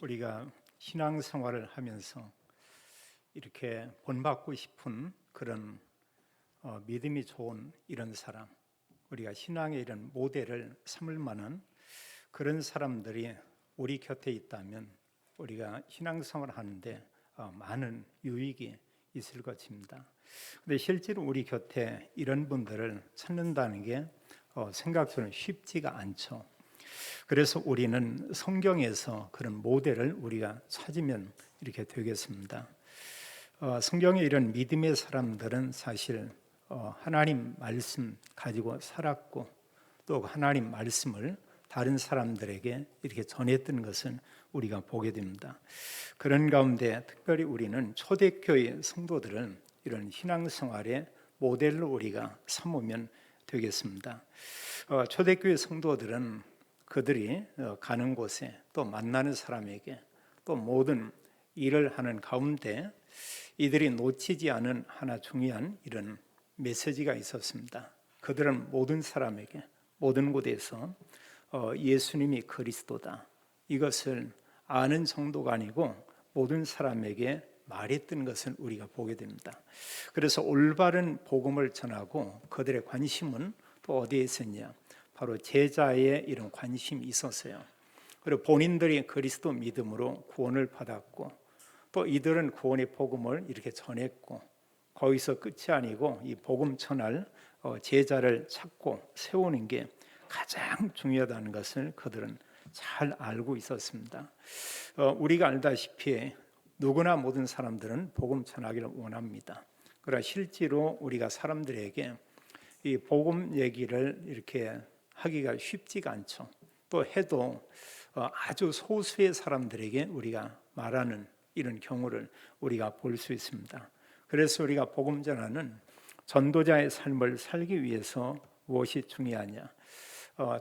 우리가 신앙생활을 하면서 이렇게 본받고 싶은 그런 믿음이 좋은 이런 사람, 우리가 신앙의 이런 모델을 삼을 만한 그런 사람들이 우리 곁에 있다면 우리가 신앙생활을 하는데 많은 유익이 있을 것입니다. 근데 실제로 우리 곁에 이런 분들을 찾는다는 게 생각처럼 쉽지가 않죠. 그래서 우리는 성경에서 그런 모델을 우리가 찾으면 이렇게 되겠습니다. 성경의 이런 믿음의 사람들은 사실 하나님 말씀 가지고 살았고 또 하나님 말씀을 다른 사람들에게 이렇게 전했던 것은 우리가 보게 됩니다. 그런 가운데 특별히 우리는 초대교회 성도들은 이런 신앙생활의 모델로 우리가 삼으면 되겠습니다. 초대교회 성도들은 그들이 가는 곳에 또 만나는 사람에게 또 모든 일을 하는 가운데 이들이 놓치지 않은 하나 중요한 이런 메시지가 있었습니다. 그들은 모든 사람에게 모든 곳에서 예수님이 그리스도다, 이것을 아는 정도가 아니고 모든 사람에게 말했던 것을 우리가 보게 됩니다. 그래서 올바른 복음을 전하고 그들의 관심은 또 어디에 있었냐? 바로 제자의 이런 관심이 있었어요. 그리고 본인들이 그리스도 믿음으로 구원을 받았고 또 이들은 구원의 복음을 이렇게 전했고 거기서 끝이 아니고 이 복음 전할 제자를 찾고 세우는 게 가장 중요하다는 것을 그들은 잘 알고 있었습니다. 우리가 알다시피 누구나 모든 사람들은 복음 전하기를 원합니다. 그러나 실제로 우리가 사람들에게 이 복음 얘기를 이렇게 하기가 쉽지가 않죠. 또 해도 아주 소수의 사람들에게 우리가 말하는 이런 경우를 우리가 볼 수 있습니다. 그래서 우리가 복음 전하는 전도자의 삶을 살기 위해서 무엇이 중요하냐?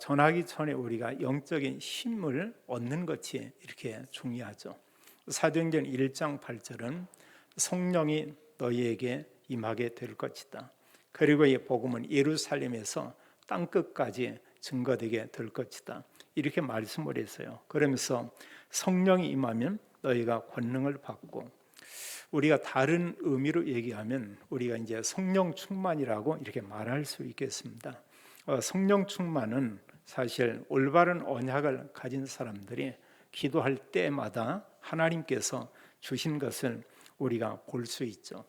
전하기 전에 우리가 영적인 힘을 얻는 것이 이렇게 중요하죠. 사도행전 1장 8절은 성령이 너희에게 임하게 될 것이다. 그리고 이 복음은 예루살렘에서 땅끝까지 증거되게 될 것이다, 이렇게 말씀을 했어요. 그러면서 성령이 임하면 너희가 권능을 받고, 우리가 다른 의미로 얘기하면 우리가 이제 성령 충만이라고 이렇게 말할 수 있겠습니다. 성령 충만은 사실 올바른 언약을 가진 사람들이 기도할 때마다 하나님께서 주신 것을 우리가 볼 수 있죠.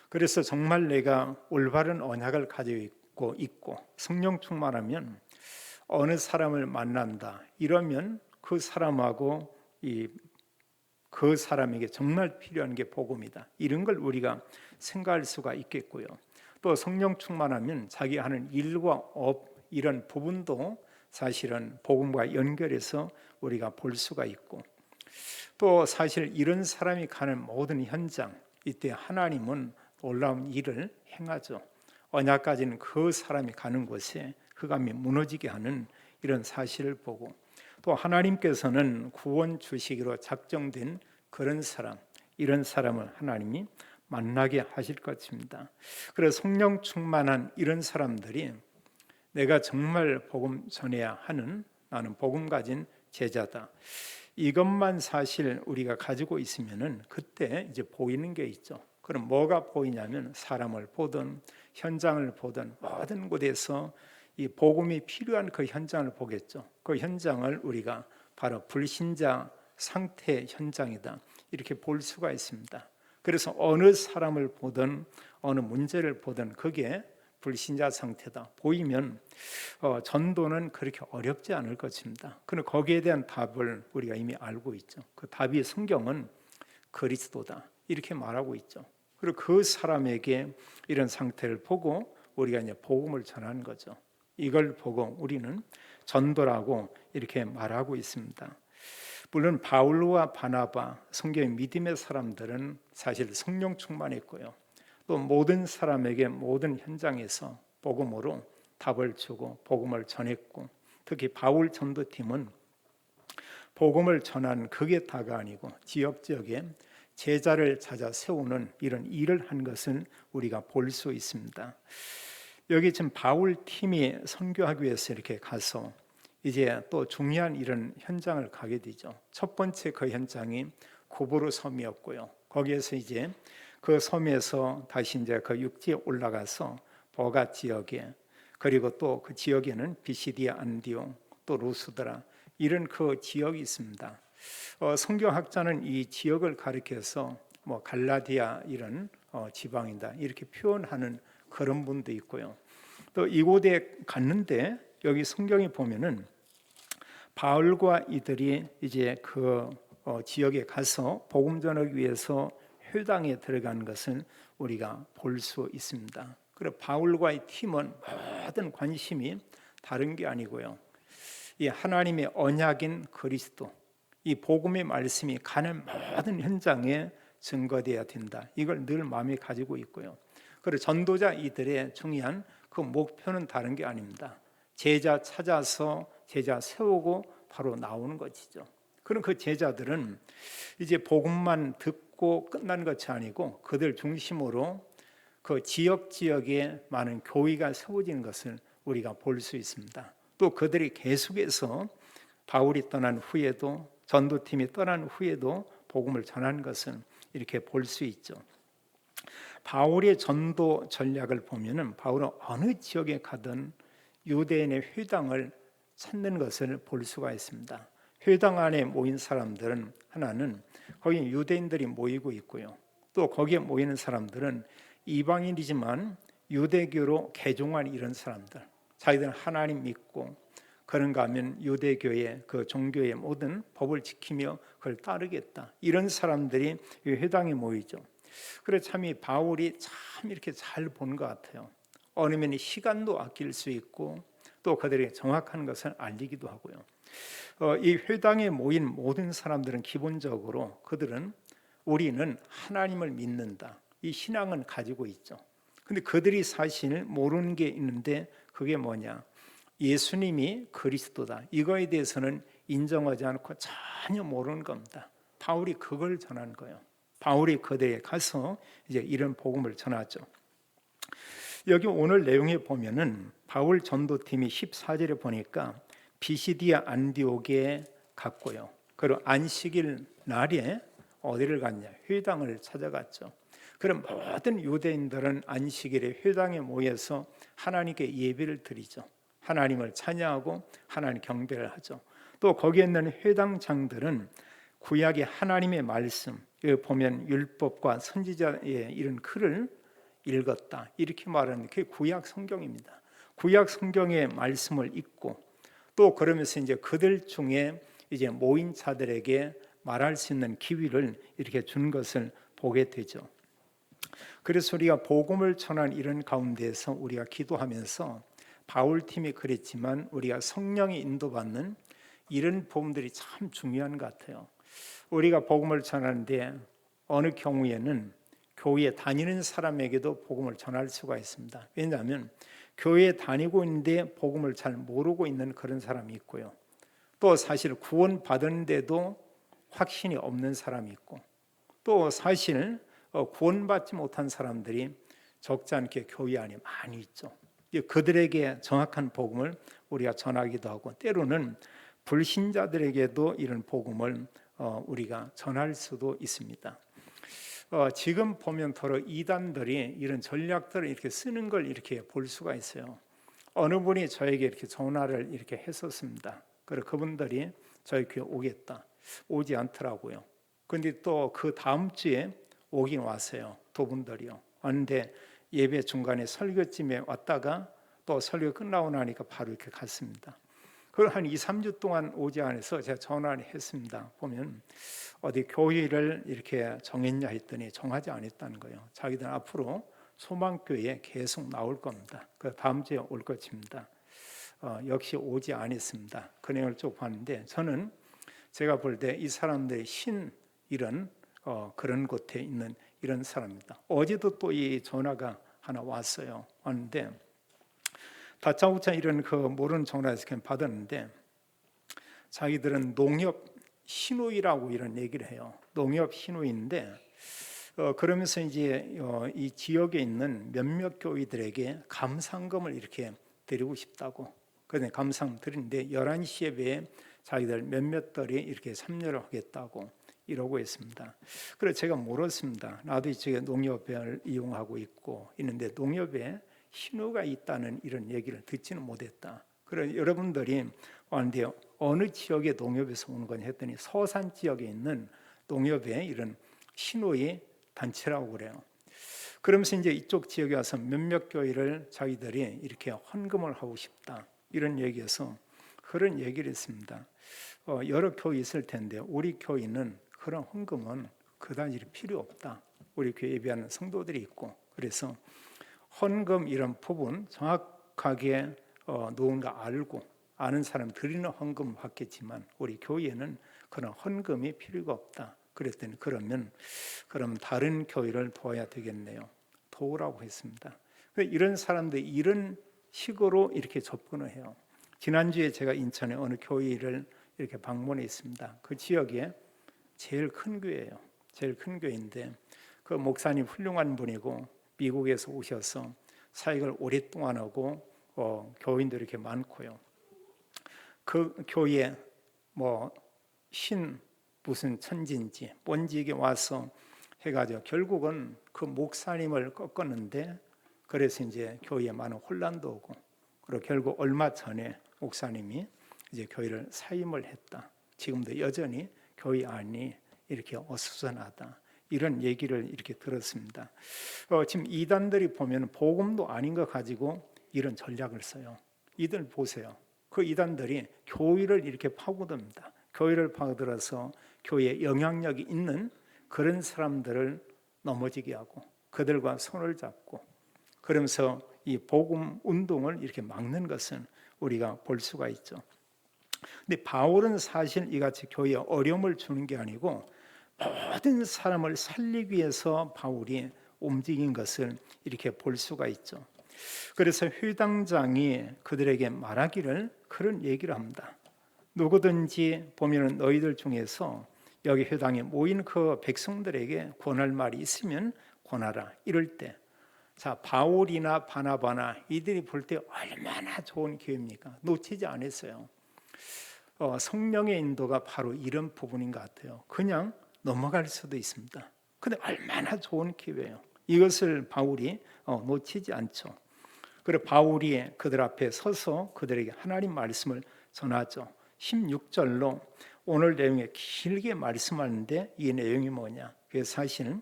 그래서 정말 내가 올바른 언약을 가지고 있고 성령 충만하면 어느 사람을 만난다 이러면 그 사람하고 그 사람에게 정말 필요한 게 복음이다, 이런 걸 우리가 생각할 수가 있겠고요. 또 성령 충만하면 자기 하는 일과 업 이런 부분도 사실은 복음과 연결해서 우리가 볼 수가 있고, 또 사실 이런 사람이 가는 모든 현장, 이때 하나님은 놀라운 일을 행하죠. 언약 가진 그 사람이 가는 곳에 흑암이 무너지게 하는 이런 사실을 보고, 또 하나님께서는 구원 주시기로 작정된 그런 사람, 이런 사람을 하나님이 만나게 하실 것입니다. 그래서 성령 충만한 이런 사람들이 내가 정말 복음 전해야 하는, 나는 복음 가진 제자다, 이것만 사실 우리가 가지고 있으면은 그때 이제 보이는 게 있죠. 그럼 뭐가 보이냐면 사람을 보든 현장을 보든 모든 곳에서 이 복음이 필요한 그 현장을 보겠죠. 그 현장을 우리가 바로 불신자 상태 현장이다, 이렇게 볼 수가 있습니다. 그래서 어느 사람을 보든 어느 문제를 보든 그게 불신자 상태다 보이면 전도는 그렇게 어렵지 않을 것입니다. 그런데 거기에 대한 답을 우리가 이미 알고 있죠. 그 답이 성경은 그리스도다, 이렇게 말하고 있죠. 그리고 그 사람에게 이런 상태를 보고 우리가 이제 복음을 전하는 거죠. 이걸 보고 우리는 전도라고 이렇게 말하고 있습니다. 물론 바울과 바나바, 성경의 믿음의 사람들은 사실 성령 충만했고요. 또 모든 사람에게 모든 현장에서 복음으로 답을 주고 복음을 전했고, 특히 바울 전도팀은 복음을 전한 그게 다가 아니고 지역지역에 제자를 찾아 세우는 이런 일을 한 것은 우리가 볼 수 있습니다. 여기 지금 바울 팀이 선교하기 위해서 이렇게 가서 이제 또 중요한 이런 현장을 가게 되죠. 첫 번째 그 현장이 구부로 섬이었고요. 거기에서 이제 그 섬에서 다시 이제 그 육지에 올라가서 버가 지역에, 그리고 또 그 지역에는 비시디아, 안디옹, 또 루스드라, 이런 그 지역이 있습니다. 성경학자는 이 지역을 가리켜서 뭐 갈라디아 이런 지방이다 이렇게 표현하는 그런 분도 있고요. 또 이곳에 갔는데 여기 성경에 보면은 바울과 이들이 이제 그 지역에 가서 복음 전하기 위해서 회당에 들어간 것을 우리가 볼 수 있습니다. 그리고 바울과의 팀은 모든 관심이 다른 게 아니고요. 이 하나님의 언약인 그리스도, 이 복음의 말씀이 가는 모든 현장에 증거되어야 된다. 이걸 늘 마음에 가지고 있고요. 그리고 전도자 이들의 중요한 그 목표는 다른 게 아닙니다. 제자 찾아서 제자 세우고 바로 나오는 것이죠. 그럼 그 제자들은 이제 복음만 듣고 끝난 것이 아니고 그들 중심으로 그 지역에 많은 교회가 세워지는 것을 우리가 볼 수 있습니다. 또 그들이 계속해서 바울이 떠난 후에도, 전도팀이 떠난 후에도 복음을 전한 것은 이렇게 볼 수 있죠. 바울의 전도 전략을 보면은 바울은 어느 지역에 가든 유대인의 회당을 찾는 것을 볼 수가 있습니다. 회당 안에 모인 사람들은 하나는 거기 유대인들이 모이고 있고요. 또 거기에 모이는 사람들은 이방인이지만 유대교로 개종한 이런 사람들, 자기들은 하나님 믿고 그런가 하면 유대교의 그 종교의 모든 법을 지키며 그걸 따르겠다, 이런 사람들이 이 회당에 모이죠. 그래서 참 이 바울이 참 이렇게 잘 본 것 같아요. 어느 면에 시간도 아낄 수 있고 또 그들이 정확한 것을 알리기도 하고요. 이 회당에 모인 모든 사람들은 기본적으로 그들은 우리는 하나님을 믿는다, 이 신앙은 가지고 있죠. 근데 그들이 사실 모르는 게 있는데 그게 뭐냐? 예수님이 그리스도다, 이거에 대해서는 인정하지 않고 전혀 모르는 겁니다. 바울이 그걸 전한 거예요. 바울이 그들에 가서 이제 이런 복음을 전하죠. 여기 오늘 내용에 보면은 바울 전도팀이 14절에 보니까 비시디아 안디옥에 갔고요. 그리고 안식일 날에 어디를 갔냐? 회당을 찾아갔죠. 그럼 모든 유대인들은 안식일에 회당에 모여서 하나님께 예배를 드리죠. 하나님을 찬양하고 하나님 경배를 하죠. 또 거기에 있는 회당장들은 구약의 하나님의 말씀, 여기 보면 율법과 선지자의 이런 글을 읽었다, 이렇게 말하는 게 구약 성경입니다. 구약 성경의 말씀을 읽고 또 그러면서 이제 그들 중에 이제 모인 자들에게 말할 수 있는 기회를 이렇게 준 것을 보게 되죠. 그래서 우리가 복음을 전한 이런 가운데에서 우리가 기도하면서 바울 팀이 그랬지만 우리가 성령의 인도받는 이런 복음들이 참 중요한 것 같아요. 우리가 복음을 전하는데 어느 경우에는 교회에 다니는 사람에게도 복음을 전할 수가 있습니다. 왜냐하면 교회에 다니고 있는데 복음을 잘 모르고 있는 그런 사람이 있고요. 또 사실 구원 받았는데도 확신이 없는 사람이 있고, 또 사실 구원받지 못한 사람들이 적지 않게 교회 안에 많이 있죠. 그들에게 정확한 복음을 우리가 전하기도 하고, 때로는 불신자들에게도 이런 복음을 우리가 전할 수도 있습니다. 지금 보면 더러 이단들이 이런 전략들을 이렇게 쓰는 걸 이렇게 볼 수가 있어요. 어느 분이 저에게 이렇게 전화를 이렇게 했었습니다. 그래서 그분들이 저희 교회 오겠다, 오지 않더라고요. 근데 또 그 다음 주에 오긴 왔어요. 두 분들이요. 왔는데 예배 중간에 설교쯤에 왔다가 또 설교 끝나고 나니까 바로 이렇게 갔습니다. 그걸 한 2, 3주 동안 오지 않아서 제가 전화를 했습니다. 보면 어디 교회를 이렇게 정했냐 했더니 정하지 않았다는 거예요. 자기들 앞으로 소망교회에 계속 나올 겁니다. 그 다음 주에 올 것입니다. 역시 오지 않았습니다. 그 내용을 쭉 봤는데 저는 제가 볼 때 이 사람들이 이런 그런 곳에 있는 이런 사람입니다. 어제도 또 이 전화가 하나 왔어요. 왔는데 다짜고짜 이런 그 모르는 전화에서 그냥 받았는데 자기들은 농협 신우이라고 이런 얘기를 해요. 농협 신우이인데 그러면서 이제 이 지역에 있는 몇몇 교회들에게 감상금을 이렇게 드리고 싶다고. 그래서 감사함 드리는데 11시 예배에 자기들 몇몇들이 이렇게 참여를 하겠다고 이러고 있습니다. 그래서 제가 물었습니다. 나도 이쪽에 농협을 이용하고 있는데 농협에 신호가 있다는 이런 얘기를 듣지는 못했다. 그래서 여러분들이 왔는데 어느 지역의 농협에서 오는 거냐 했더니 서산 지역에 있는 농협에 이런 신호의 단체라고 그래요. 그러면서 이제 이쪽 지역에 와서 몇몇 교회를 자기들이 이렇게 헌금을 하고 싶다 이런 얘기에서 그런 얘기를 했습니다. 여러 교회 있을 텐데 우리 교회는 그런 헌금은 그다지 필요 없다. 우리 교회 예배하는 성도들이 있고 그래서 헌금 이런 부분 정확하게 누군가 알고 아는 사람 드리는 헌금 받겠지만 우리 교회에는 그런 헌금이 필요가 없다. 그랬더니 그럼 다른 교회를 도와야 되겠네요. 도우라고 했습니다. 이런 사람들이 이런 식으로 이렇게 접근을 해요. 지난주에 제가 인천의 어느 교회를 이렇게 방문했습니다. 그 지역에 제일 큰 교회예요. 제일 큰 교회인데 그 목사님 훌륭한 분이고 미국에서 오셔서 사역을 오랫동안 하고 교인들이 이렇게 많고요. 그 교회에 무슨 천지인지 뭔지에게 와서 해가지고 결국은 그 목사님을 꺾었는데 그래서 이제 교회에 많은 혼란도 오고 그리고 결국 얼마 전에 목사님이 이제 교회를 사임을 했다. 지금도 여전히 교회 안이 이렇게 어수선하다. 이런 얘기를 이렇게 들었습니다. 지금 이단들이 보면 복음도 아닌 거 가지고 이런 전략을 써요. 이들 보세요. 그 이단들이 교회를 이렇게 파고듭니다. 교회를 파고들어서 교회에 영향력이 있는 그런 사람들을 넘어지게 하고 그들과 손을 잡고 그러면서 이 복음 운동을 이렇게 막는 것은 우리가 볼 수가 있죠. 근데 바울은 사실 이같이 교회에 어려움을 주는 게 아니고 모든 사람을 살리기 위해서 바울이 움직인 것을 이렇게 볼 수가 있죠. 그래서 회당장이 그들에게 말하기를 그런 얘기를 합니다. 누구든지 보면은 너희들 중에서 여기 회당에 모인 그 백성들에게 권할 말이 있으면 권하라. 이럴 때 자, 바울이나 바나바나 이들이 볼 때 얼마나 좋은 기회입니까? 놓치지 않았어요. 성령의 인도가 바로 이런 부분인 것 같아요. 그냥 넘어갈 수도 있습니다. 근데 얼마나 좋은 기회예요. 이것을 바울이 놓치지 않죠. 그리고 바울이 그들 앞에 서서 그들에게 하나님 말씀을 전하죠. 16절로 오늘 내용에 길게 말씀하는데 이 내용이 뭐냐? 그래서 사실은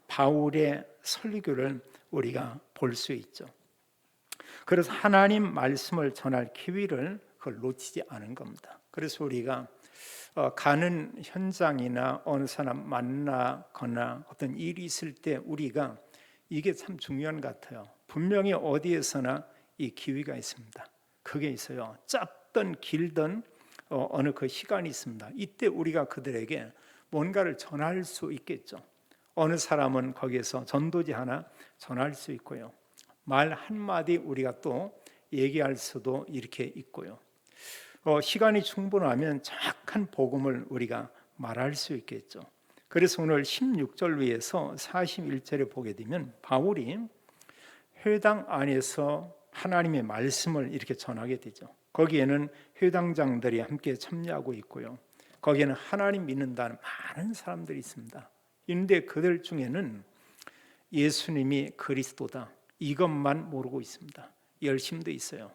바울의 설교를 우리가 볼 수 있죠. 그래서 하나님 말씀을 전할 기회를 그걸 놓치지 않은 겁니다. 그래서 우리가 가는 현장이나 어느 사람 만나거나 어떤 일이 있을 때 우리가 이게 참 중요한 것 같아요. 분명히 어디에서나 이 기회가 있습니다. 그게 있어요. 짧든 길든 어느 그 시간이 있습니다. 이때 우리가 그들에게 뭔가를 전할 수 있겠죠. 어느 사람은 거기에서 전도지 하나 전할 수 있고요. 말 한마디 우리가 또 얘기할 수도 이렇게 있고요. 시간이 충분하면 정확한 복음을 우리가 말할 수 있겠죠. 그래서 오늘 16절 위에서 41절에 보게 되면 바울이 회당 안에서 하나님의 말씀을 이렇게 전하게 되죠. 거기에는 회당장들이 함께 참여하고 있고요. 거기에는 하나님 믿는다는 많은 사람들이 있습니다. 그런데 그들 중에는 예수님이 그리스도다 이것만 모르고 있습니다. 열심도 있어요.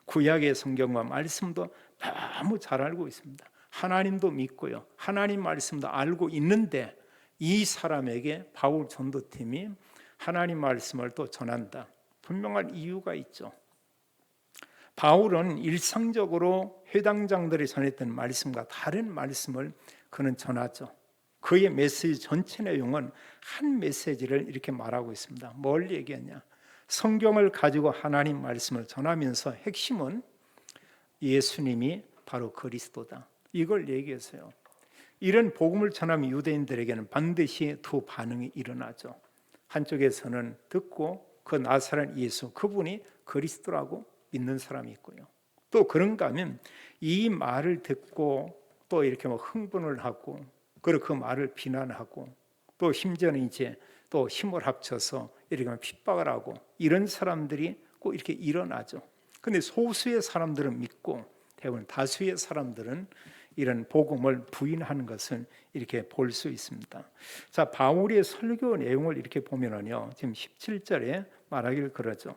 구약의 성경과 말씀도 너무 잘 알고 있습니다. 하나님도 믿고요. 하나님 말씀도 알고 있는데 이 사람에게 바울 전도팀이 하나님 말씀을 또 전한다. 분명한 이유가 있죠. 바울은 일상적으로 회당장들이 전했던 말씀과 다른 말씀을 그는 전하죠. 그의 메시지 전체 내용은 한 메시지를 이렇게 말하고 있습니다. 뭘 얘기하냐? 성경을 가지고 하나님 말씀을 전하면서 핵심은 예수님이 바로 그리스도다. 이걸 얘기했어요. 이런 복음을 전하면 유대인들에게는 반드시 두 반응이 일어나죠. 한쪽에서는 듣고 그 나사렛 예수 그분이 그리스도라고 믿는 사람이 있고요. 또 그런가 하면 이 말을 듣고 또 이렇게 흥분을 하고 그리고 그 말을 비난하고 또 심지어는 이제 또 힘을 합쳐서 이렇게 핍박을 하고 이런 사람들이 꼭 이렇게 일어나죠. 근데 소수의 사람들은 믿고 대부분 다수의 사람들은 이런 복음을 부인하는 것을 이렇게 볼 수 있습니다. 자, 바울의 설교 내용을 이렇게 보면은요, 지금 17절에 말하기를 그러죠.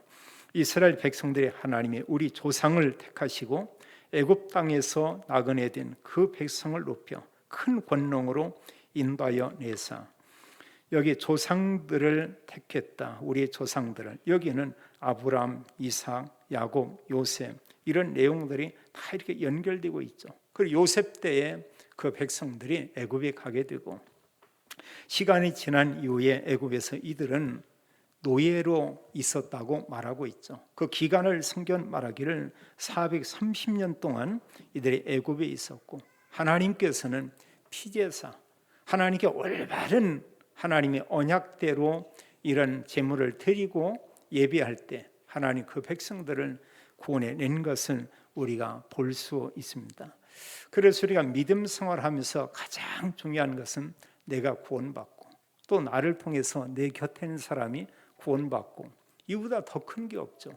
이스라엘 백성들의 하나님이 우리 조상을 택하시고 애굽 땅에서 나그네된 그 백성을 높여 큰 권능으로 인도하여 내사. 여기 조상들을 택했다. 우리의 조상들을. 여기는 아브라함, 이삭, 야곱, 요셉 이런 내용들이 다 이렇게 연결되고 있죠. 그리고 요셉 때에 그 백성들이 애굽에 가게 되고 시간이 지난 이후에 애굽에서 이들은 노예로 있었다고 말하고 있죠. 그 기간을 성경 말하기를 430년 동안 이들이 애굽에 있었고 하나님께서는 피제사 하나님께 올바른 하나님의 언약대로 이런 제물을 드리고 예배할 때 하나님 그 백성들을 구원해 낸 것을 우리가 볼 수 있습니다. 그래서 우리가 믿음 생활하면서 가장 중요한 것은 내가 구원받고 또 나를 통해서 내 곁에 있는 사람이 구원받고 이보다 더 큰 게 없죠.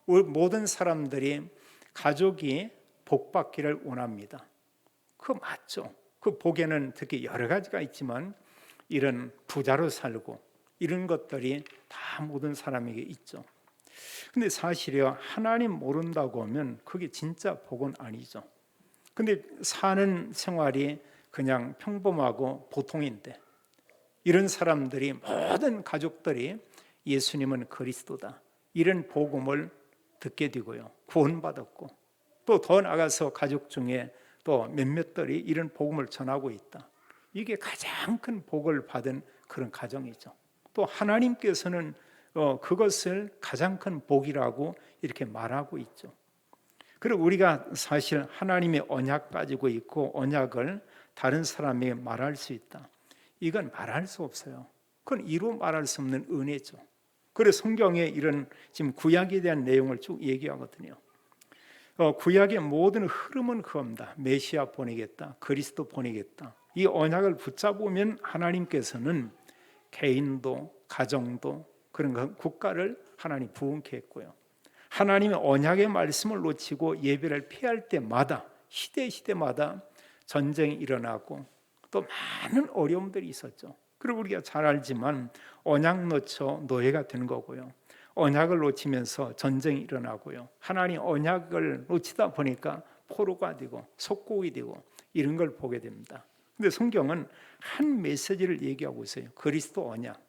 모든 사람들이 가족이 복받기를 원합니다. 그거 맞죠. 그 복에는 특히 여러 가지가 있지만 이런 부자로 살고 이런 것들이 다 모든 사람에게 있죠. 근데 사실이요, 하나님 모른다고 하면 그게 진짜 복은 아니죠. 근데 사는 생활이 그냥 평범하고 보통인데 이런 사람들이 모든 가족들이 예수님은 그리스도다 이런 복음을 듣게 되고요, 구원받았고 또 더 나아가서 가족 중에 또 몇몇들이 이런 복음을 전하고 있다. 이게 가장 큰 복을 받은 그런 가정이죠. 또 하나님께서는 그것을 가장 큰 복이라고 이렇게 말하고 있죠. 그리고 우리가 사실 하나님의 언약 가지고 있고 언약을 다른 사람에게 말할 수 있다. 이건 말할 수 없어요. 그건 이루 말할 수 없는 은혜죠. 그래서 성경에 이런 지금 구약에 대한 내용을 쭉 얘기하거든요. 구약의 모든 흐름은 그겁니다. 메시아 보내겠다, 그리스도 보내겠다. 이 언약을 붙잡으면 하나님께서는 개인도 가정도 그런 국가를 하나님 부흥케 했고요. 하나님의 언약의 말씀을 놓치고 예배를 피할 때마다 시대마다 전쟁이 일어나고 또 많은 어려움들이 있었죠. 그리고 우리가 잘 알지만 언약 놓쳐 노예가 된 거고요. 언약을 놓치면서 전쟁이 일어나고요. 하나님 언약을 놓치다 보니까 포로가 되고 속국이 되고 이런 걸 보게 됩니다. 근데 성경은 한 메시지를 얘기하고 있어요. 그리스도 언약.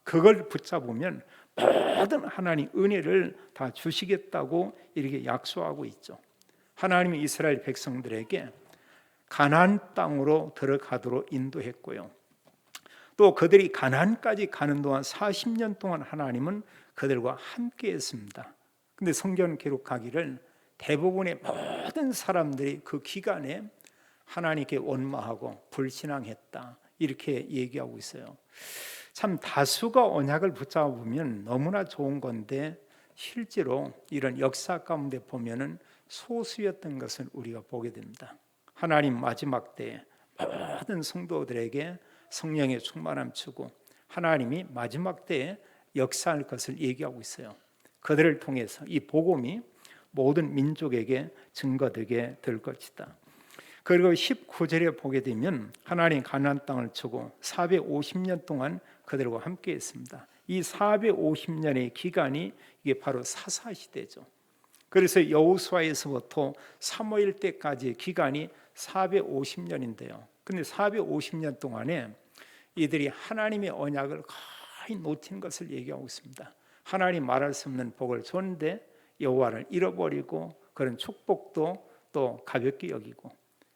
그걸 붙잡으면 모든 하나님 은혜를 다 주시겠다고 이렇게 약속하고 있죠. 하나님이 이스라엘 백성들에게 가나안 땅으로 들어가도록 인도했고요. 또 그들이 가나안까지 가는 동안 40년 동안 하나님은 그들과 함께 했습니다. 근데 성경 기록하기를 대부분의 모든 사람들이 그 기간에 하나님께 원망하고 불신앙했다 이렇게 얘기하고 있어요. 참 다수가 언약을 붙잡으면 너무나 좋은 건데 실제로 이런 역사 가운데 보면은 소수였던 것을 우리가 보게 됩니다. 하나님 마지막 때에 모든 성도들에게 성령의 충만함 주고 하나님이 마지막 때에 역사할 것을 얘기하고 있어요. 그들을 통해서 이 복음이 모든 민족에게 증거되게 될 것이다. 그리고 19절에 보게 되면 하나님 가나안 땅을 주고 450년 동안 그들과 함께 했습니다. 이 450년의 기간이 이게 바로 사사시대죠. 그래서 여호수아에서부터 사무엘 때까지의 기간이 450년인데요. 근데 450년 동안에 이들이 하나님의 언약을 거의 놓친 것을 얘기하고 있습니다. 하나님 말할 수 없는 복을 줬는데 여호와를 잃어버리고 그런 축복도 또 가볍게 여기고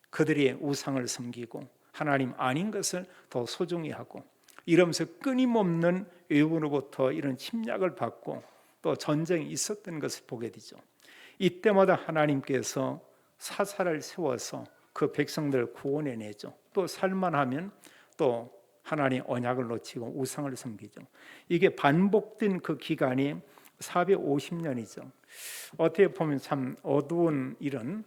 그들이 우상을 섬기고 하나님 아닌 것을 더 소중히 하고 이러면서 끊임없는 외국으로부터 이런 침략을 받고 또 전쟁이 있었던 것을 보게 되죠. 이때마다 하나님께서 사사를 세워서 그 백성들을 구원해내죠. 또 살만하면 또 하나님 언약을 놓치고 우상을 섬기죠. 이게 반복된 그 기간이 450년이죠. 어떻게 보면 참 어두운 이런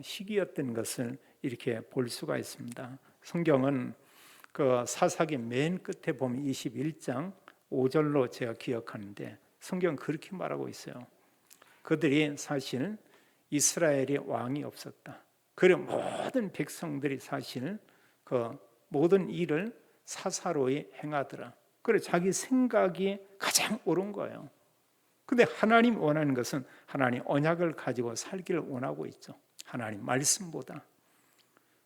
시기였던 것을 이렇게 볼 수가 있습니다. 성경은 그 사사기 맨 끝에 보면 21장 5절로 제가 기억하는데 성경 그렇게 말하고 있어요. 그들이 사실 이스라엘의 왕이 없었다. 그리고 모든 백성들이 사실 그 모든 일을 사사로이 행하더라. 그래 자기 생각이 가장 옳은 거예요. 근데 하나님 원하는 것은 하나님 언약을 가지고 살기를 원하고 있죠. 하나님 말씀보다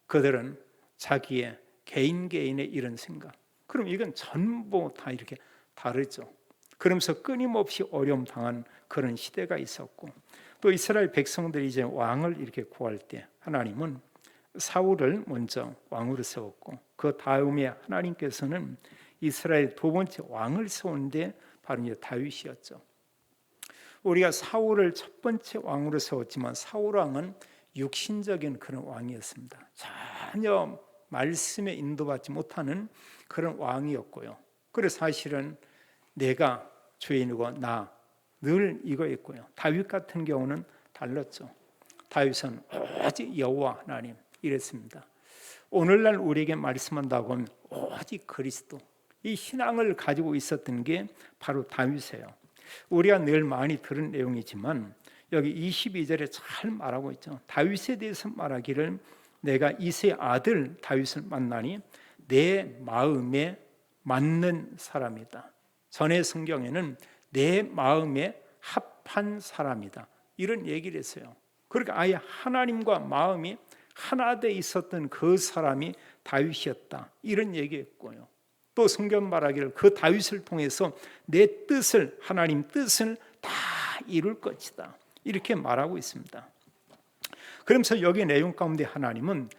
그들은 자기의 개인의 이런 생각. 그럼 이건 전부 다 이렇게 다르죠. 그러면서 끊임없이 어려움 당한 그런 시대가 있었고, 또 이스라엘 백성들이 이제 왕을 이렇게 구할 때 하나님은 사울을 먼저 왕으로 세웠고, 그 다음에 하나님께서는 이스라엘 두 번째 왕을 세우는데 바로 이제 다윗이었죠. 우리가 사울을 첫 번째 왕으로 세웠지만 사울 왕은 육신적인 그런 왕이었습니다. 전혀 말씀에 인도받지 못하는 그런 왕이었고요. 그래서 사실은 내가 주인이고 나 늘 이거였고요. 다윗 같은 경우는 달랐죠. 다윗은 오직 여호와 하나님 이랬습니다. 오늘날 우리에게 말씀한다고 하면 오직 그리스도, 이 신앙을 가지고 있었던 게 바로 다윗이에요. 우리가 늘 많이 들은 내용이지만 여기 22절에 잘 말하고 있죠. 다윗에 대해서 말하기를 내가 이새의 아들 다윗을 만나니 내 마음에 맞는 사람이다. 전의 성경에는 내 마음에 합한 사람이다. 이런 얘기를 했어요. 그러니까 아예 하나님과 마음이 하나 돼 있었던 그 사람이 다윗이었다. 이런 얘기했고요. 또 성경 말하기를 그 다윗을 통해서 내 뜻을, 하나님 뜻을 다 이룰 것이다. 이렇게 말하고 있습니다. 그러면서 여기 내용 가운데 하나님은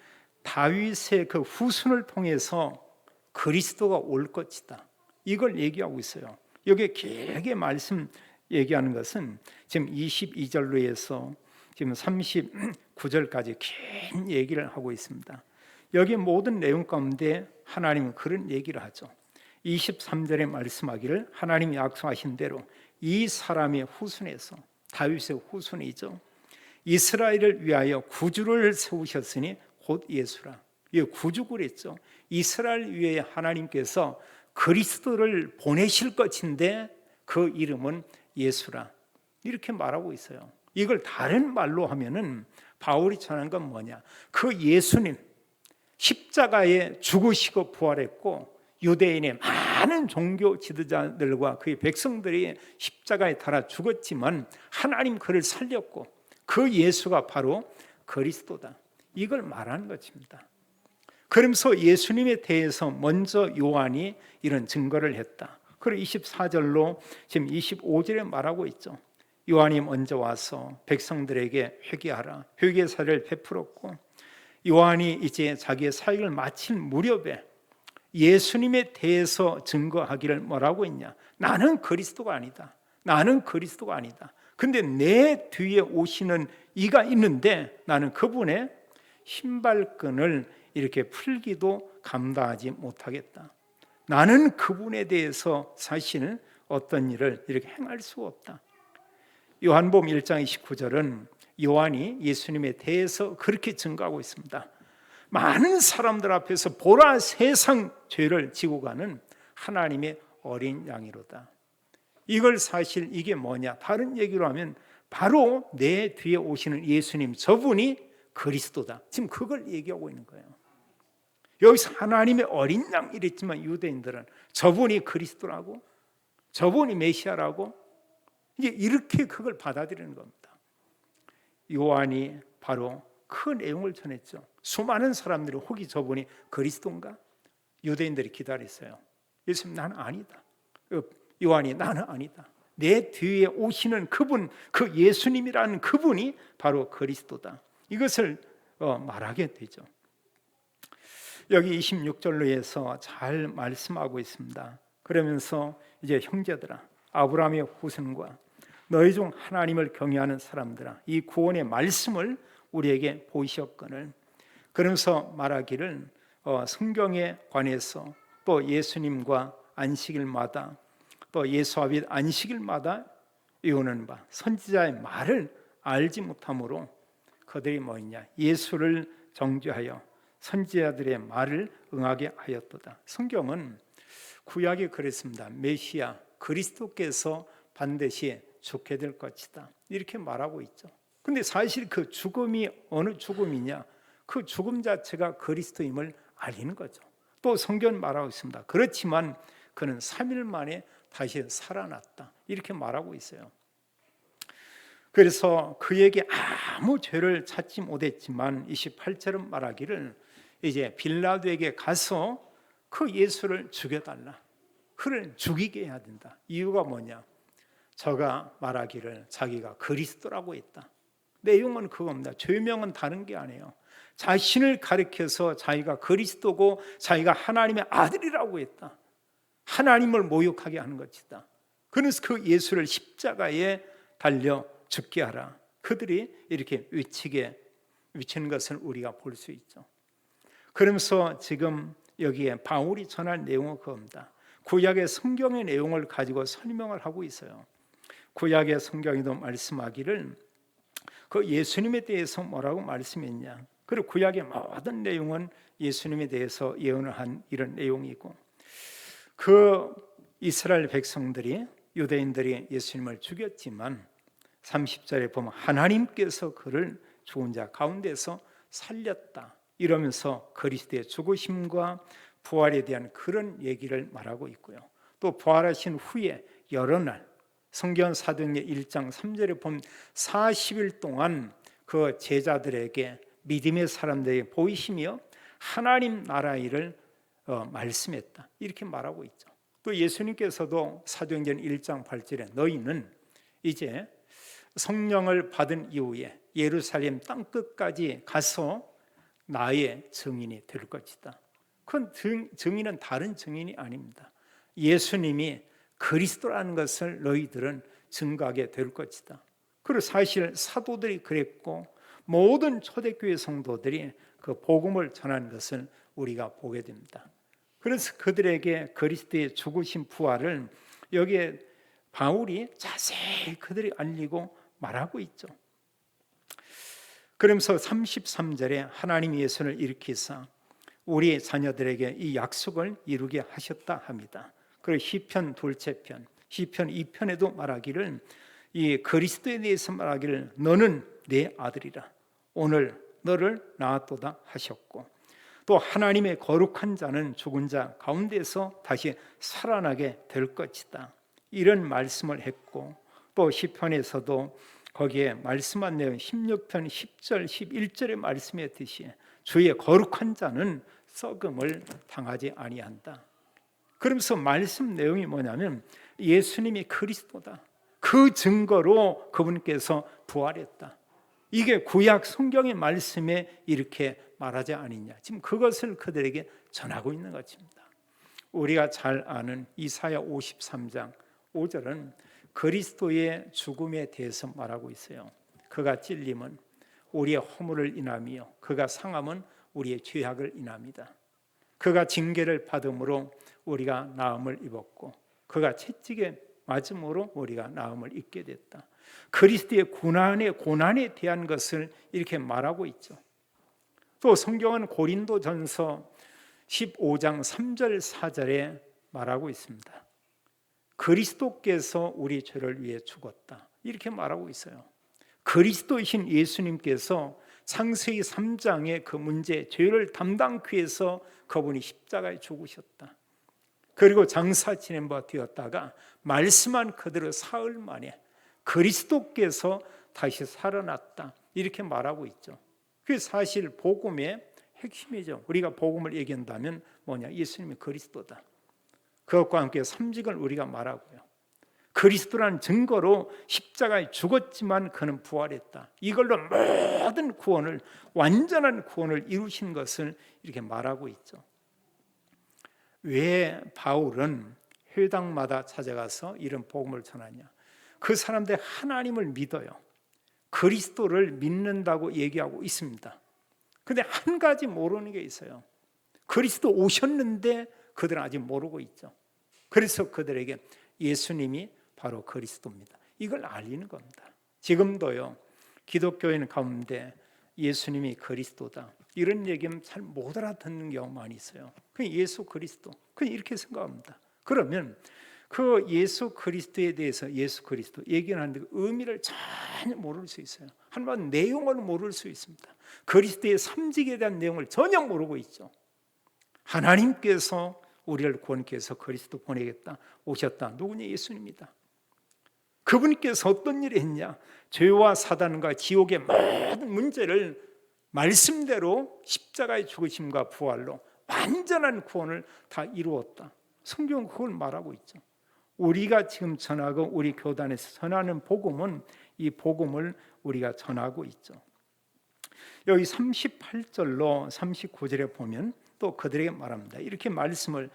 다윗의 그 후손을 통해서 그리스도가 올 것이다. 이걸 얘기하고 있어요. 여기 길게 말씀 얘기하는 것은 지금 22절로 해서 지금 39절까지 긴 얘기를 하고 있습니다. 여기 모든 내용 가운데 하나님은 그런 얘기를 하죠. 23절에 말씀하기를 하나님이 약속하신 대로 이 사람의 후손에서, 다윗의 후손이죠, 이스라엘을 위하여 구주를 세우셨으니 곧 예수라. 이 구주를 했죠. 이스라엘 위에 하나님께서 그리스도를 보내실 것인데 그 이름은 예수라. 이렇게 말하고 있어요. 이걸 다른 말로 하면은 바울이 전한 건 뭐냐? 그 예수님 십자가에 죽으시고 부활했고 유대인의 많은 종교 지도자들과 그의 백성들이 십자가에 달아 죽었지만 하나님 그를 살렸고 그 예수가 바로 그리스도다. 이걸 말하는 것입니다. 그러면서 예수님에 대해서 먼저 요한이 이런 증거를 했다. 그리고 24절로 지금 25절에 말하고 있죠. 요한이 먼저 와서 백성들에게 회개하라. 회개사를 베풀었고 요한이 이제 자기의 사역을 마칠 무렵에 예수님에 대해서 증거하기를 뭐라고 했냐? 나는 그리스도가 아니다. 나는 그리스도가 아니다. 근데 내 뒤에 오시는 이가 있는데 나는 그분의 신발끈을 이렇게 풀기도 감당하지 못하겠다. 나는 그분에 대해서 사실 어떤 일을 이렇게 행할 수 없다. 요한복음 1장 29절은 요한이 예수님에 대해서 그렇게 증거하고 있습니다. 많은 사람들 앞에서 보라 세상 죄를 지고 가는 하나님의 어린 양이로다. 이걸 사실 이게 뭐냐? 다른 얘기로 하면 바로 내 뒤에 오시는 예수님, 저분이 그리스도다. 지금 그걸 얘기하고 있는 거예요. 여기서 하나님의 어린 양 이랬지만 유대인들은 저분이 그리스도라고, 저분이 메시아라고 이제 이렇게 그걸 받아들이는 겁니다. 요한이 바로 그 내용을 전했죠. 수많은 사람들이 혹이 저분이 그리스도인가? 유대인들이 기다렸어요. 예수님 나는 아니다. 요한이 나는 아니다. 내 뒤에 오시는 그분, 그 예수님이라는 그분이 바로 그리스도다. 이것을 말하게 되죠. 여기 26절로 해서 잘 말씀하고 있습니다. 그러면서 이제 형제들아, 아브라함의 후손과 너희 중 하나님을 경외하는 사람들아, 이 구원의 말씀을 우리에게 보이셨거늘. 그러면서 말하기를 성경에 관해서 또 예수님과 안식일마다 또 예수와 및 안식일마다 외우는 바 선지자의 말을 알지 못함으로 그들이 뭐였냐? 예수를 정죄하여 선지자들의 말을 응하게 하였도다. 성경은 구약에 그랬습니다. 메시아 그리스도께서 반드시 죽게 될 것이다. 이렇게 말하고 있죠. 근데 사실 그 죽음이 어느 죽음이냐? 그 죽음 자체가 그리스도임을 알리는 거죠. 또 성경은 말하고 있습니다. 그렇지만 그는 3일 만에 다시 살아났다. 이렇게 말하고 있어요. 그래서 그에게 아무 죄를 찾지 못했지만 28절은 말하기를 이제 빌라도에게 가서 그 예수를 죽여달라. 그를 죽이게 해야 된다. 이유가 뭐냐? 저가 말하기를 자기가 그리스도라고 했다. 내용은 그겁니다. 죄명은 다른 게 아니에요. 자신을 가리켜서 자기가 그리스도고 자기가 하나님의 아들이라고 했다. 하나님을 모욕하게 하는 것이다. 그래서 그 예수를 십자가에 달려 죽게 하라. 그들이 이렇게 외치는 것을 우리가 볼 수 있죠. 그러면서 지금 여기에 바울이 전할 내용은 그겁니다. 구약의 성경의 내용을 가지고 설명을 하고 있어요. 구약의 성경에도 말씀하기를 그 예수님에 대해서 뭐라고 말씀했냐. 그리고 구약의 모든 내용은 예수님에 대해서 예언을 한 이런 내용이고, 그 이스라엘 백성들이 유대인들이 예수님을 죽였지만 30절에 보면 하나님께서 그를 죽은 자 가운데서 살렸다. 이러면서 그리스도의 죽으심과 부활에 대한 그런 얘기를 말하고 있고요. 또 부활하신 후에 여러 날 성경 사도행전 1장 3절에 보면 40일 동안 그 제자들에게 믿음의 사람들에게 보이시며 하나님 나라 일을 말씀했다. 이렇게 말하고 있죠. 또 예수님께서도 사도행전 1장 8절에 너희는 이제 성령을 받은 이후에 예루살렘 땅끝까지 가서 나의 증인이 될 것이다. 그 증인은 다른 증인이 아닙니다. 예수님이 그리스도라는 것을 너희들은 증거하게 될 것이다. 그리고 사실 사도들이 그랬고 모든 초대교회 성도들이 그 복음을 전하는 것을 우리가 보게 됩니다. 그래서 그들에게 그리스도의 죽으신 부활을 여기에 바울이 자세히 그들이 알리고 말하고 있죠. 그러면서 33절에 하나님 예수를 일으키사 우리 자녀들에게 이 약속을 이루게 하셨다 합니다. 그리고 시편 둘째 편, 시편 2편에도 말하기를 이 그리스도에 대해서 말하기를 너는 내 아들이라 오늘 너를 낳았도다 하셨고, 또 하나님의 거룩한 자는 죽은 자 가운데서 다시 살아나게 될 것이다. 이런 말씀을 했고, 또 시편에서도 거기에 말씀한 내용 16편 10절 11절의 말씀했듯이 주의 거룩한 자는 썩음을 당하지 아니한다. 그러면서 말씀 내용이 뭐냐면 예수님이 그리스도다. 그 증거로 그분께서 부활했다. 이게 구약 성경의 말씀에 이렇게 말하지 않느냐. 지금 그것을 그들에게 전하고 있는 것입니다. 우리가 잘 아는 이사야 53장 5절은 그리스도의 죽음에 대해서 말하고 있어요. 그가 찔림은 우리의 허물을 인하며 그가 상함은 우리의 죄악을 인합니다. 그가 징계를 받음으로 우리가 나음을 입었고 그가 채찍에 맞음으로 우리가 나음을 입게 됐다. 그리스도의 고난에 대한 것을 이렇게 말하고 있죠. 또 성경은 고린도전서 15장 3절 4절에 말하고 있습니다. 그리스도께서 우리 죄를 위해 죽었다. 이렇게 말하고 있어요. 그리스도이신 예수님께서 창세기 3장의 그 문제, 죄를 담당케 해서 그분이 십자가에 죽으셨다. 그리고 장사 지낸 바 되었다가 말씀한 그대로 사흘 만에 그리스도께서 다시 살아났다. 이렇게 말하고 있죠. 그게 사실 복음의 핵심이죠. 우리가 복음을 얘기한다면 뭐냐? 예수님이 그리스도다. 그것과 함께 삼직을 우리가 말하고요. 그리스도라는 증거로 십자가에 죽었지만 그는 부활했다. 이걸로 모든 구원을, 완전한 구원을 이루신 것을 이렇게 말하고 있죠. 왜 바울은 회당마다 찾아가서 이런 복음을 전하냐? 그 사람들 하나님을 믿어요. 그리스도를 믿는다고 얘기하고 있습니다. 그런데 한 가지 모르는 게 있어요. 그리스도 오셨는데 그들은 아직 모르고 있죠. 그래서 그들에게 예수님이 바로 그리스도입니다. 이걸 알리는 겁니다. 지금도요, 기독교인 가운데 예수님이 그리스도다 이런 얘기는 잘 못 알아듣는 경우 많이 있어요. 그냥 예수 그리스도, 그냥 이렇게 생각합니다. 그러면 그 예수 그리스도에 대해서 예수 그리스도 얘기를 하는데 의미를 전혀 모를 수 있어요. 한마디로 내용을 모를 수 있습니다. 그리스도의 삼직에 대한 내용을 전혀 모르고 있죠. 하나님께서 우리를 구원케 해서 그리스도 보내겠다 오셨다. 누구냐? 예수님입니다. 그분께서 어떤 일을 했냐? 죄와 사단과 지옥의 모든 문제를 말씀대로 십자가의 죽으심과 부활로 완전한 구원을 다 이루었다. 성경은 그걸 말하고 있죠. 우리가 지금 전하고 우리 교단에서 전하는 복음은 이 복음을 우리가 전하고 있죠. 여기 38절로 39절에 보면 또 그들에게 말합니다. 이렇게 말씀을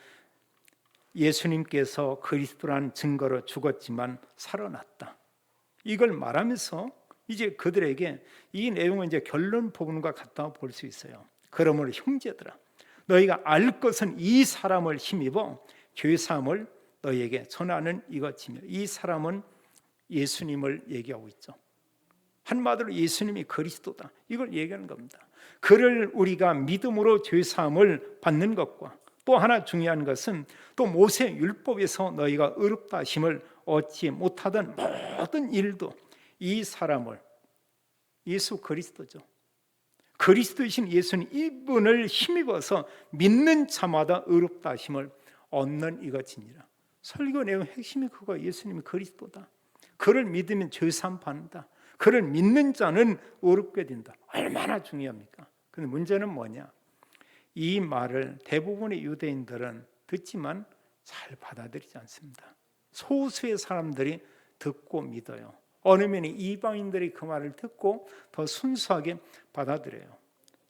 예수님께서 그리스도라는 증거로 죽었지만 살아났다. 이걸 말하면서 이제 그들에게 이 내용은 이제 결론 부분과 같다고 볼 수 있어요. 그러므로 형제들아, 너희가 알 것은 이 사람을 힘입어 죄 사함을 너희에게 전하는 이것이며, 이 사람은 예수님을 얘기하고 있죠. 한마디로 예수님이 그리스도다, 이걸 얘기하는 겁니다. 그를 우리가 믿음으로 죄 사함을 받는 것과 또 하나 중요한 것은 또 모세 율법에서 너희가 의롭다 하심을 얻지 못하던 모든 일도 이 사람을, 예수 그리스도죠, 그리스도이신 예수님 이분을 힘입어서 믿는 자마다 의롭다 하심을 얻는 이것이니라. 설교 내용 핵심이 그거, 예수님이 그리스도다, 그를 믿으면 죄사함 받는다, 그를 믿는 자는 의롭게 된다. 얼마나 중요합니까? 근데 문제는 뭐냐? 이 말을 대부분의 유대인들은 듣지만 잘 받아들이지 않습니다. 소수의 사람들이 듣고 믿어요. 어느 면에 이방인들이 그 말을 듣고 더 순수하게 받아들여요.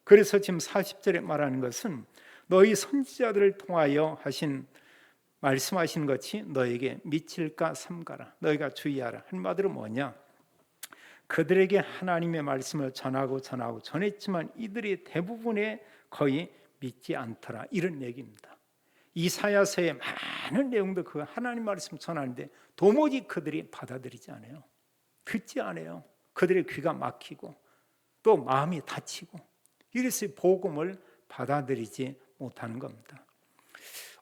그래서 지금 40절에 말하는 것은 너희 선지자들을 통하여 말씀하신 것이 너에게 미칠까 삼가라, 너희가 주의하라. 한마디로 뭐냐? 그들에게 하나님의 말씀을 전하고 전했지만 이들이 대부분의 거의 믿지 않더라, 이런 얘기입니다. 이사야서의 많은 내용도 그 하나님 말씀 전하는데 도무지 그들이 받아들이지 않아요. 듣지 않아요. 그들의 귀가 막히고 또 마음이 다치고, 이래서 복음을 받아들이지 못하는 겁니다.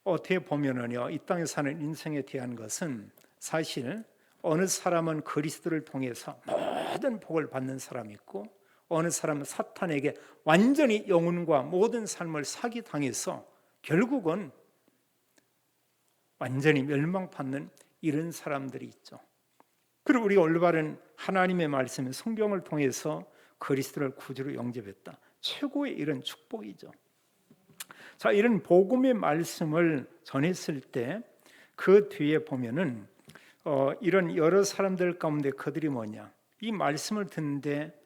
어떻게 보면은요, 이 땅에 사는 인생에 대한 것은 사실 어느 사람은 그리스도를 통해서 모든 복을 받는 사람이 있고, 어느 사람은 사탄에게 완전히 영혼과 모든 삶을 사기당해서 결국은 완전히 멸망받는 이런 사람들이 있죠. 그리고 우리가 올바른 하나님의 말씀, 성경을 통해서 그리스도를 구주로 영접했다. 최고의 이런 축복이죠. 자, 이런 복음의 말씀을 전했을 때 그 뒤에 보면은 이런 여러 사람들 가운데 그들이 뭐냐? 이 말씀을 듣는데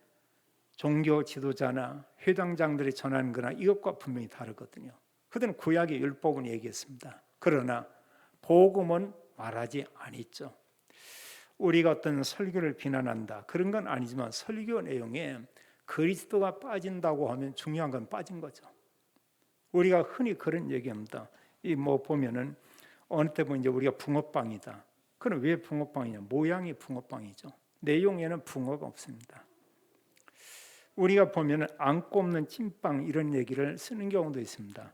종교 지도자나 회당장들이 전하는 거나 이것과 분명히 다르거든요. 그들은 구약의 율법은 얘기했습니다. 그러나 복음은 말하지 않았죠. 우리가 어떤 설교를 비난한다 그런 건 아니지만 설교 내용에 그리스도가 빠진다고 하면 중요한 건 빠진 거죠. 우리가 흔히 그런 얘기합니다. 이 뭐 보면은 어느 때 보면 이제 우리가 붕어빵이다. 그럼 왜 붕어빵이냐? 모양이 붕어빵이죠. 내용에는 붕어가 없습니다. 우리가 보면은 안 꼽는 찐빵 이런 얘기를 쓰는 경우도 있습니다.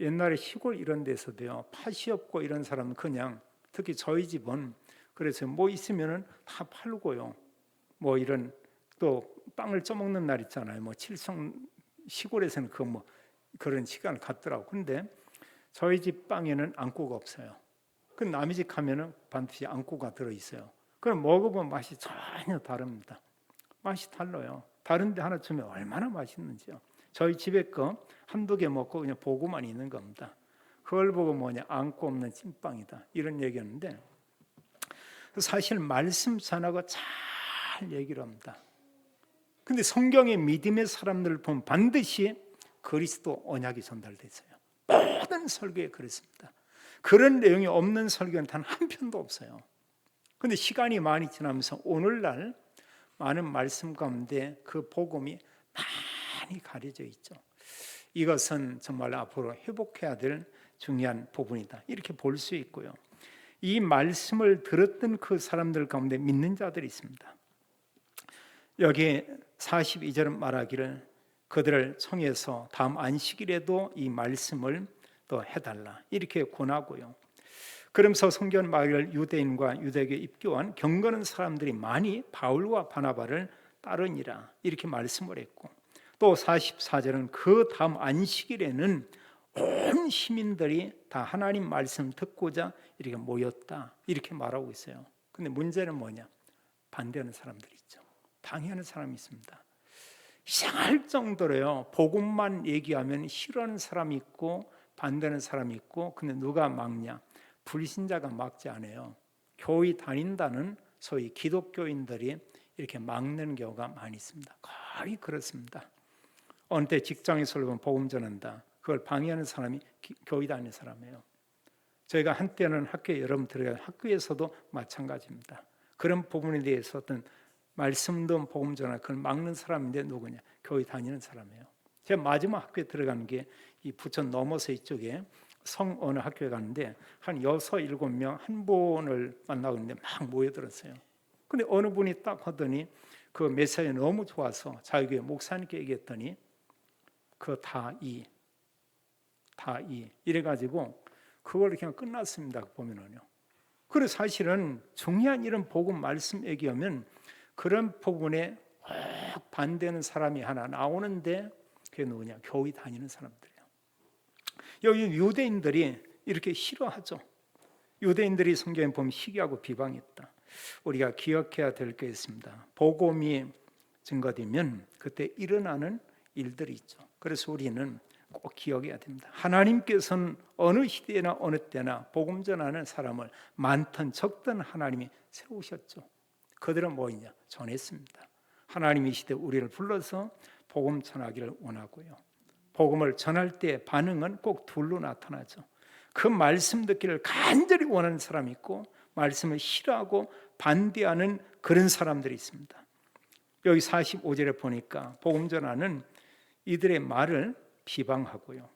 옛날에 시골 이런 데서도요, 팥이 없고 이런 사람은 그냥, 특히 저희 집은 그래서 뭐 있으면은 다 팔고요. 뭐 이런 또 빵을 쪄먹는 날 있잖아요. 뭐 칠성 시골에서는 그 뭐 그런 시간을 갖더라고. 근데 저희 집 빵에는 앙꼬가 없어요. 그 남의 집 가면은 반드시 앙꼬가 들어 있어요. 그럼 먹어보면 맛이 전혀 다릅니다. 맛이 달라요. 다른데 하나 주면 얼마나 맛있는지요. 저희 집에 거 한두 개 먹고 그냥 보고만 있는 겁니다. 그걸 보고 뭐냐, 앙꼬 없는 찐빵이다 이런 얘기였는데, 사실 말씀 전하고 잘 얘기를 합니다. 근데 성경의 믿음의 사람들을 보면 반드시 그리스도 언약이 전달됐어요. 모든 설교에 그렇습니다. 그런 내용이 없는 설교는 단 한 편도 없어요. 근데 시간이 많이 지나면서 오늘날 많은 말씀 가운데 그 복음이 많이 가려져 있죠. 이것은 정말 앞으로 회복해야 될 중요한 부분이다, 이렇게 볼 수 있고요. 이 말씀을 들었던 그 사람들 가운데 믿는 자들이 있습니다. 여기 42절은 말하기를 그들을 청해서 다음 안식일에도 이 말씀을 또 해달라 이렇게 권하고요. 그러면서 성경 말을 유대인과 유대교에 입교한 경건한 사람들이 많이 바울과 바나바를 따르니라 이렇게 말씀을 했고, 또 44절은 그 다음 안식일에는 온 시민들이 다 하나님 말씀 듣고자 이렇게 모였다 이렇게 말하고 있어요. 근데 문제는 뭐냐? 반대하는 사람들이 있죠. 방해하는 사람이 있습니다. 이상할 정도로요, 복음만 얘기하면 싫어하는 사람이 있고 반대하는 사람이 있고, 근데 누가 막냐? 불신자가 막지 않아요. 교회 다닌다는 소위 기독교인들이 이렇게 막는 경우가 많이 있습니다. 거의 그렇습니다. 어느 때 직장에서 보면 복음 전한다, 그걸 방해하는 사람이 교회 다니는 사람이에요. 저희가 한때는 학교에 여러분 들어가, 학교에서도 마찬가지입니다. 그런 부분에 대해서 어떤 말씀도 복음 전하 그걸 막는 사람인데 누구냐? 교회 다니는 사람이에요. 제가 마지막 학교에 들어가는 게 이 부천 넘어서 이쪽에 성 어느 학교에 갔는데 한 6, 7명 한 분을 만나고 있는데 막 모여들었어요. 근데 어느 분이 딱 하더니 그 메시지 너무 좋아서 자기 교회 목사님께 얘기했더니 그 다 이래가지고 그걸 그냥 끝났습니다. 보면은요. 그래서 사실은 중요한 이런 복음 말씀 얘기하면 그런 부분에 반대하는 사람이 하나 나오는데 그게 누구냐? 교회 다니는 사람들이에요. 여기 유대인들이 이렇게 싫어하죠. 유대인들이 성경에 보면 시기하고 비방했다. 우리가 기억해야 될 게 있습니다. 복음이 증거되면 그때 일어나는 일들이 있죠. 그래서 우리는 꼭 기억해야 됩니다. 하나님께서는 어느 시대나 어느 때나 복음 전하는 사람을 많든 적든 하나님이 세우셨죠. 그들은 뭐냐? 전했습니다. 하나님이 이 시대 우리를 불러서 복음 전하기를 원하고요. 복음을 전할 때 반응은 꼭 둘로 나타나죠. 그 말씀 듣기를 간절히 원하는 사람이 있고, 말씀을 싫어하고 반대하는 그런 사람들이 있습니다. 여기 45절에 보니까 복음 전하는 이들의 말을 비방하고요.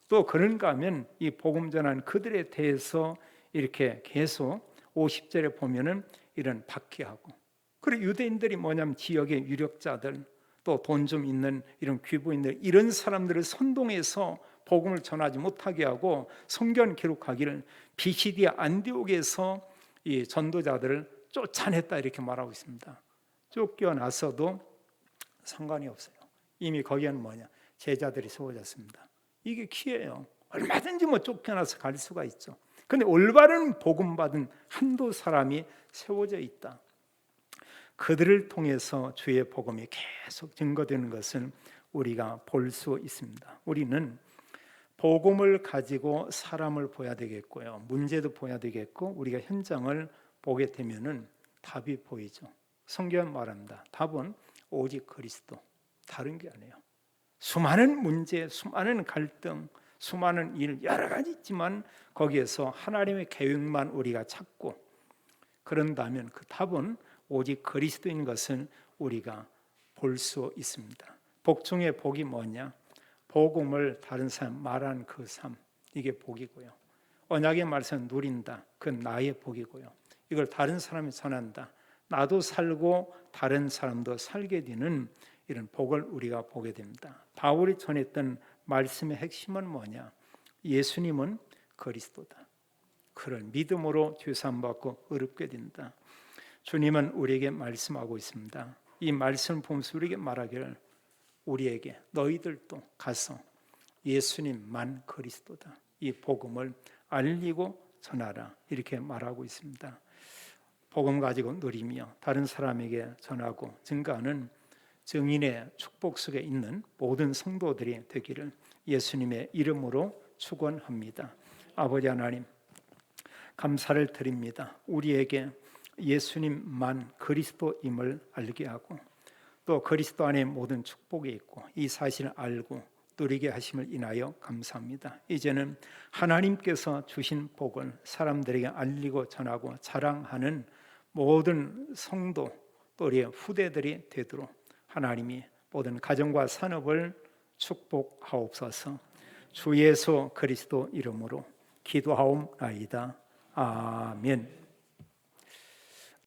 또 그런가 하면 이 복음 전하는 그들에 대해서 이렇게 계속 50절에 보면은 이런 박해하고, 그리고 유대인들이 뭐냐면 지역의 유력자들, 또 돈 좀 있는 이런 귀부인들, 이런 사람들을 선동해서 복음을 전하지 못하게 하고, 성경 기록하기를 비시디아 안디옥에서 이 전도자들을 쫓아냈다 이렇게 말하고 있습니다. 쫓겨나서도 상관이 없어요. 이미 거기에는 뭐냐? 제자들이 세워졌습니다. 이게 키예요. 얼마든지 뭐 쫓겨나서 갈 수가 있죠. 근데 올바른 복음 받은 한두 사람이 세워져 있다. 그들을 통해서 주의 복음이 계속 증거되는 것을 우리가 볼 수 있습니다. 우리는 복음을 가지고 사람을 보야 되겠고요, 문제도 보야 되겠고, 우리가 현장을 보게 되면은 답이 보이죠. 성경은 말합니다. 답은 오직 그리스도, 다른 게 아니에요. 수많은 문제, 수많은 갈등, 수많은 일, 여러 가지 있지만 거기에서 하나님의 계획만 우리가 찾고 그런다면 그 답은 오직 그리스도인 것은 우리가 볼 수 있습니다. 복 중에 복이 뭐냐? 복음을 다른 사람 말한 그 삶, 이게 복이고요. 언약의 말씀 누린다, 그건 나의 복이고요. 이걸 다른 사람이 전한다, 나도 살고 다른 사람도 살게 되는 이런 복을 우리가 보게 됩니다. 바울이 전했던 말씀의 핵심은 뭐냐? 예수님은 그리스도다. 그를 믿음으로 죄사함 받고 의롭게 된다. 주님은 우리에게 말씀하고 있습니다. 이 말씀을 보면서 우리에게 말하기를, 우리에게 너희들도 가서 예수님만 그리스도다, 이 복음을 알리고 전하라, 이렇게 말하고 있습니다. 복음 가지고 누리며 다른 사람에게 전하고 증거하는 증인의 축복 속에 있는 모든 성도들이 되기를 예수님의 이름으로 축원합니다. 아버지 하나님, 감사를 드립니다. 우리에게 예수님만 그리스도임을 알게 하고, 또 그리스도 안에 모든 축복이 있고 이 사실을 알고 누리게 하심을 인하여 감사합니다. 이제는 하나님께서 주신 복을 사람들에게 알리고 전하고 자랑하는 모든 성도, 또 우리의 후대들이 되도록 하나님이 모든 가정과 산업을 축복하옵소서. 주 예수 그리스도 이름으로 기도하옵나이다. 아멘.